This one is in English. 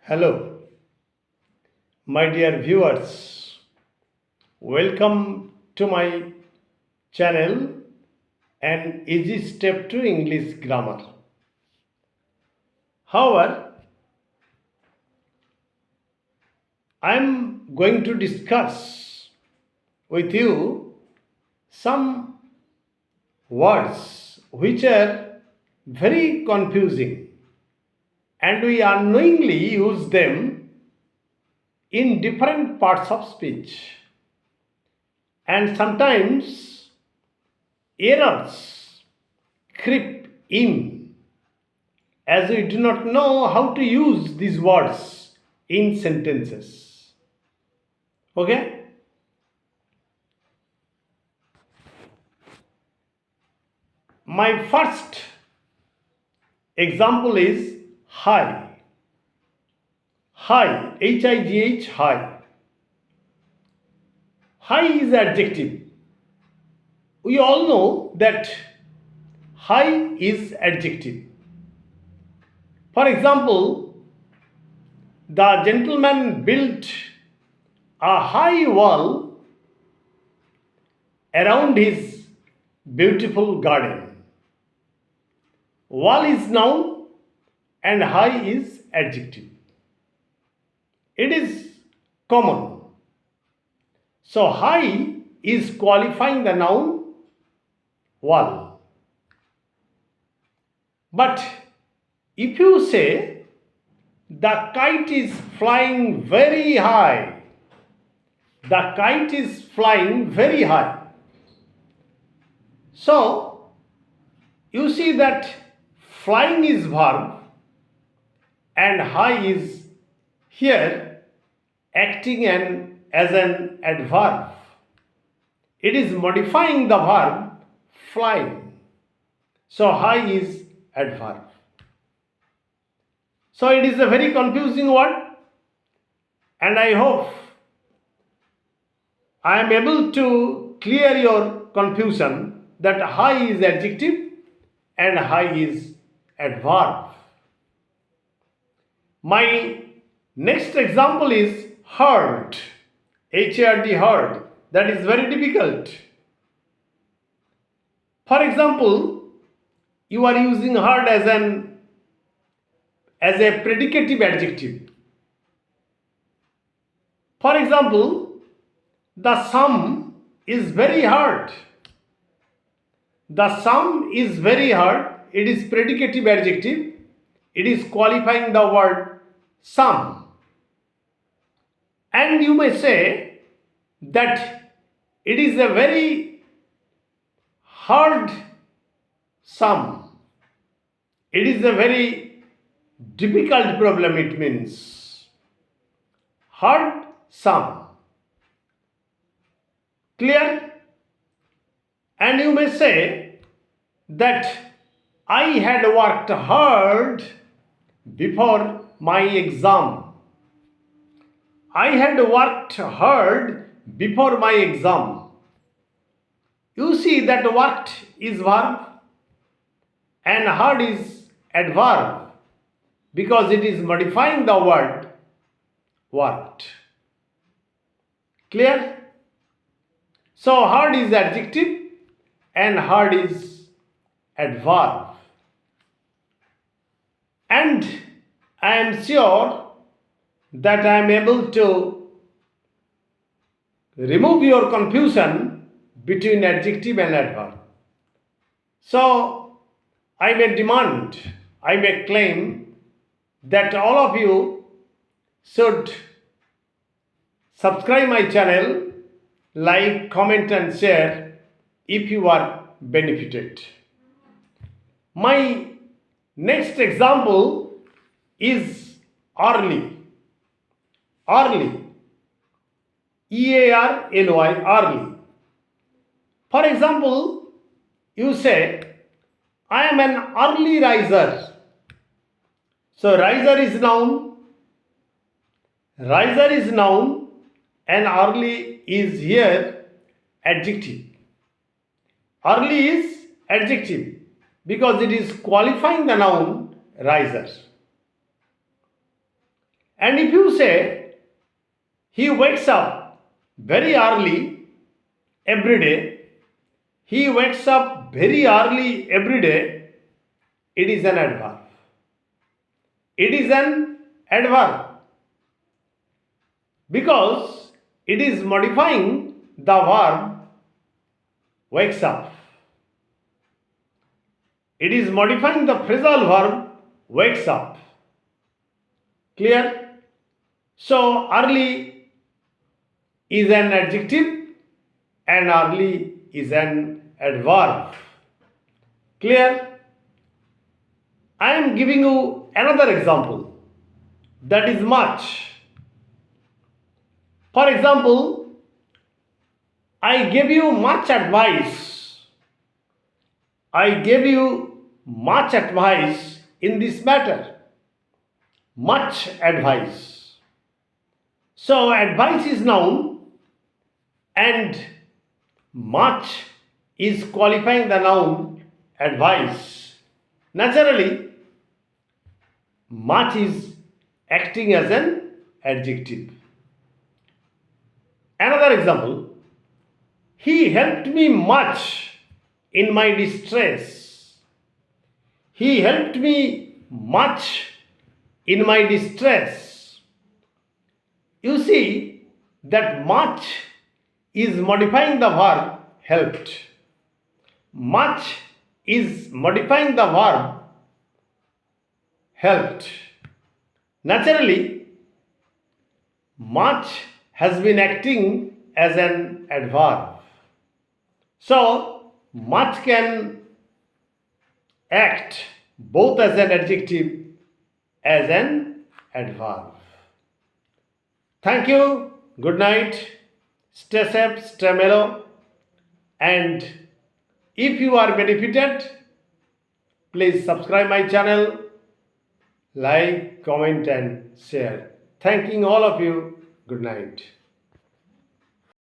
Hello, my dear viewers. Welcome to my channel An Easy Step to English Grammar. However, I am going to discuss with you some words which are very confusing and we unknowingly use them in different parts of speech. And sometimes errors creep in as we do not know how to use these words in sentences. Okay? My first example is high. High, H-I-G-H, high. High is adjective. We all know that high is adjective. For example, the gentleman built a high wall around his beautiful garden. Wall is noun and high is adjective. It is common. So high is qualifying the noun wall. But if you say the kite is flying very high, the kite is flying very high. So you see that flying is verb and high is here acting as an adverb. It is modifying the verb flying. So high is adverb. So it is a very confusing word and I hope I am able to clear your confusion that high is adjective and high is adverb. My next example is hard. H-A-R-D, hard. That is very difficult. For example, you are using hard as a predicative adjective. For example, the sum is very hard. The sum is very hard. It is predicative adjective. It is qualifying the word sum. And you may say that it is a very hard sum. It is a very difficult problem, it means. Hard sum. Clear? And you may say that I had worked hard before my exam. I had worked hard before my exam. You see that worked is verb and hard is adverb because it is modifying the word worked. Clear? So hard is adjective and hard is adverb. And I am sure that I am able to remove your confusion between adjective and adverb. So I may demand, I may claim that all of you should subscribe my channel, like, comment and share if you are benefited. My next example is early. Early. E-A-R-L-Y, early. For example, you say, I am an early riser. So riser is noun. Riser is noun and early is here adjective. Early is adjective because it is qualifying the noun riser. And if you say he wakes up very early every day, he wakes up very early every day, it is an adverb. It is an adverb because it is modifying the verb wakes up. It is modifying the phrasal verb wakes up. Clear? So early is an adjective and early is an adverb. Clear? I am giving you another example, that is much. For example, I gave you much advice. I gave you much advice in this matter. Much advice. So advice is noun and much is qualifying the noun advice. Naturally, much is acting as an adjective. Another example, he helped me much in my distress. He helped me much in my distress. You see that much is modifying the verb helped. Much is modifying the verb helped. Naturally, much has been acting as an adverb. So, much can act both as an adjective as an adverb. Thank you. Good night. Stay safe, stay mellow. And if you are benefited, please subscribe my channel, like, comment and share. Thanking all of you. Good night.